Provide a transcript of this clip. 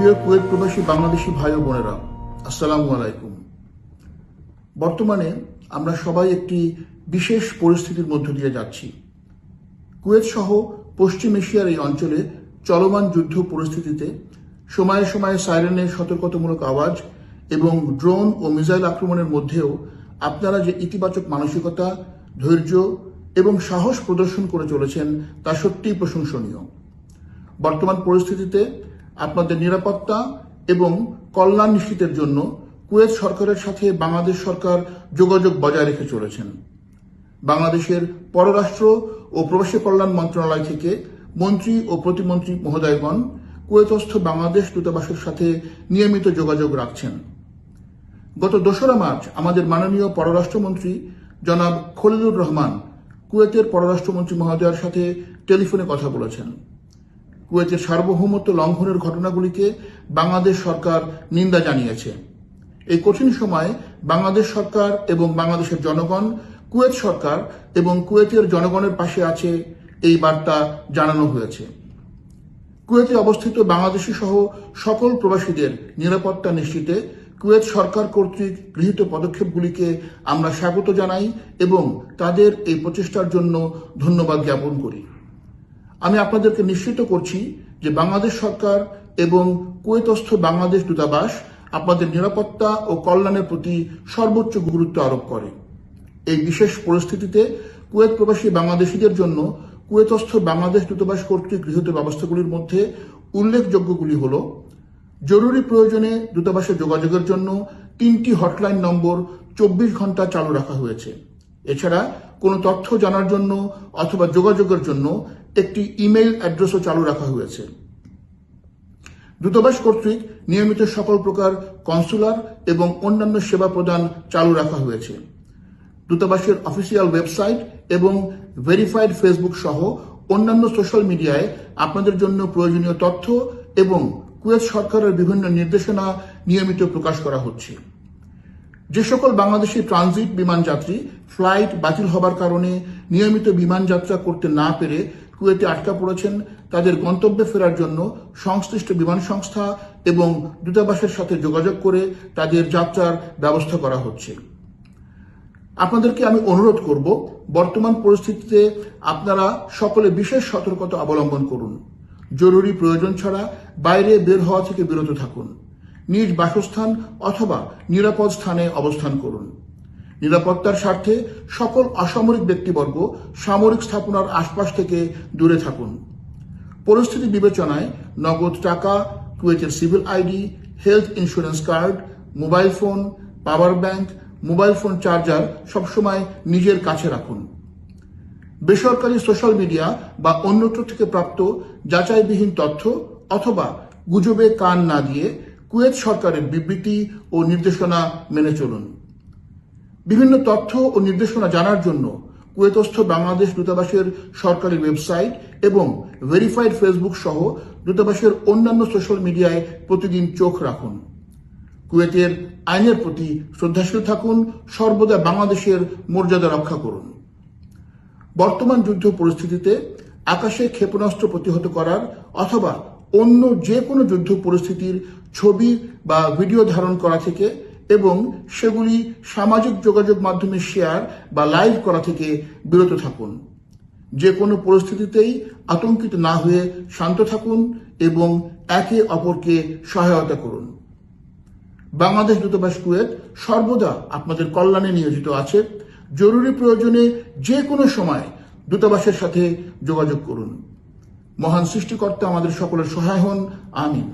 প্রিয় কুয়েত প্রবাসী বাংলাদেশি ভাই ও বোনেরা, আসসালামু আলাইকুম। বর্তমানে আমরা সবাই একটি বিশেষ পরিস্থিতির মধ্য দিয়ে যাচ্ছি। কুয়েত সহ পশ্চিম এশিয়ার এই অঞ্চলে চলমান যুদ্ধ পরিস্থিতিতে সময়ে সময়ে সাইরেনের সতর্কতামূলক আওয়াজ এবং ড্রোন ও মিসাইল আক্রমণের মধ্যেও আপনারা যে ইতিবাচক মানসিকতা, ধৈর্য এবং সাহস প্রদর্শন করে চলেছেন তা সত্যিই প্রশংসনীয়। বর্তমান পরিস্থিতিতে আপনাদের নিরাপত্তা এবং কল্যাণ নিশ্চিতের জন্য কুয়েত সরকারের সাথে বাংলাদেশ সরকার যোগাযোগ বজায় রেখে চলেছেন। বাংলাদেশের পররাষ্ট্র ও প্রবাসী কল্যাণ মন্ত্রণালয় থেকে মন্ত্রী ও প্রতিমন্ত্রী মহোদয়গণ কুয়েতস্থ বাংলাদেশ দূতাবাসের সাথে নিয়মিত যোগাযোগ রাখছেন। গত 2রা মার্চ আমাদের মাননীয় পররাষ্ট্রমন্ত্রী জনাব খলিলুর রহমান কুয়েতের পররাষ্ট্রমন্ত্রী মহোদয়ের সাথে টেলিফোনে কথা বলেছেন। কুয়েতের সার্বভৌমত্ব লঙ্ঘনের ঘটনাগুলিকে বাংলাদেশ সরকার নিন্দা জানিয়েছে। এই কঠিন সময়ে বাংলাদেশ সরকার এবং বাংলাদেশের জনগণ কুয়েত সরকার এবং কুয়েতের জনগণের পাশে আছে, এই বার্তা জানানো হয়েছে। কুয়েতে অবস্থিত বাংলাদেশি সহ সকল প্রবাসীদের নিরাপত্তা নিশ্চিতে কুয়েত সরকার কর্তৃক গৃহীত পদক্ষেপগুলিকে আমরা স্বাগত জানাই এবং তাদের এই প্রচেষ্টার জন্য ধন্যবাদ জ্ঞাপন করি। আমি আপনাদেরকে নিশ্চিত করছি যে বাংলাদেশ সরকার এবং কুয়েতস্থ বাংলাদেশ দূতাবাস আপনাদের নিরাপত্তা ও কল্যাণের প্রতি সর্বোচ্চ গুরুত্ব আরোপ করে। এই বিশেষ পরিস্থিতিতে কুয়েত প্রবাসী বাংলাদেশিদের জন্য কুয়েতস্থ বাংলাদেশ দূতাবাস কর্তৃক গৃহীত ব্যবস্থাগুলির মধ্যে উল্লেখযোগ্যগুলি হল: জরুরি প্রয়োজনে দূতাবাসে যোগাযোগের জন্য 3টি হটলাইন নম্বর 24 ঘন্টা চালু রাখা হয়েছে। এছাড়া কোনো তথ্য জানার জন্য অথবা যোগাযোগের জন্য একটি ইমেইল অ্যাড্রেসও চালু রাখা হয়েছে। দূতাবাস কর্তৃক নিয়মিত সকল প্রকার কনসুলার এবং অন্যান্য সেবা প্রদান চালু রাখা হয়েছে। দূতাবাসের অফিসিয়াল ওয়েবসাইট এবং ভেরিফাইড ফেসবুক সহ অন্যান্য সোশ্যাল মিডিয়ায় আপনাদের জন্য প্রয়োজনীয় তথ্য এবং কুয়েত সরকারের বিভিন্ন নির্দেশনা নিয়মিত প্রকাশ করা হচ্ছে। যে সকল বাংলাদেশি ট্রানজিট বিমান যাত্রী ফ্লাইট বাতিল হবার কারণে নিয়মিত বিমান যাত্রা করতে না পেরে কুয়েতে আটকা পড়েছেন, তাদের গন্তব্যে ফেরার জন্য সংশ্লিষ্ট বিমান সংস্থা এবং দূতাবাসের সাথে যোগাযোগ করে তাদের যাত্রার ব্যবস্থা করা হচ্ছে। আপনাদেরকে আমি অনুরোধ করব, বর্তমান পরিস্থিতিতে আপনারা সকলে বিশেষ সতর্কতা অবলম্বন করুন। জরুরি প্রয়োজন ছাড়া বাইরে বের হওয়া থেকে বিরত থাকুন। নিজ বাসস্থান অথবা নিরাপদ স্থানে অবস্থান করুন। নিরাপত্তার স্বার্থে সকল অসামরিক ব্যক্তিবর্গ সামরিক স্থাপনার আশপাশ থেকে দূরে থাকুন। পরিস্থিতি বিবেচনায় নগদ টাকা, কুয়েতের civil ID, health insurance card, mobile phone, power bank, mobile phone charger সবসময় নিজের কাছে রাখুন। বেসরকারি সোশ্যাল মিডিয়া বা অন্যত্র থেকে প্রাপ্ত যাচাইবিহীন তথ্য অথবা গুজবে কান না দিয়ে কুয়েত সরকারের বিবৃতি ও নির্দেশনা মেনে চলুন। বিভিন্ন তথ্য ও নির্দেশনা জানার জন্য কুয়েতস্থ বাংলাদেশ দূতাবাসের সরকারি ওয়েবসাইট এবং ভেরিফাইড ফেসবুক সহ দূতাবাসের অন্যান্য সোশ্যাল মিডিয়ায় প্রতিদিন চোখ রাখুন। কুয়েতের আইনের প্রতি শ্রদ্ধাশীল থাকুন, সর্বদা বাংলাদেশের মর্যাদা রক্ষা করুন। বর্তমান যুদ্ধ পরিস্থিতিতে আকাশে ক্ষেপণাস্ত্র প্রতিহত করার অথবা অন্য যে কোনো যুদ্ধ পরিস্থিতির ছবি বা ভিডিও ধারণ করা থেকে এবং সেগুলি সামাজিক যোগাযোগ মাধ্যমে শেয়ার বা লাইভ করা থেকে বিরত থাকুন। যে কোনো পরিস্থিতিতেই আতঙ্কিত না হয়ে শান্ত থাকুন এবং একে অপরকে সহায়তা করুন। বাংলাদেশ দূতাবাস কুয়েত সর্বদা আপনাদের কল্যাণে নিয়োজিত আছে। জরুরি প্রয়োজনে যে কোনো সময় দূতাবাসের সাথে যোগাযোগ করুন। মহান সৃষ্টিকর্তা আমাদের সকলের সহায় হন। আমিন।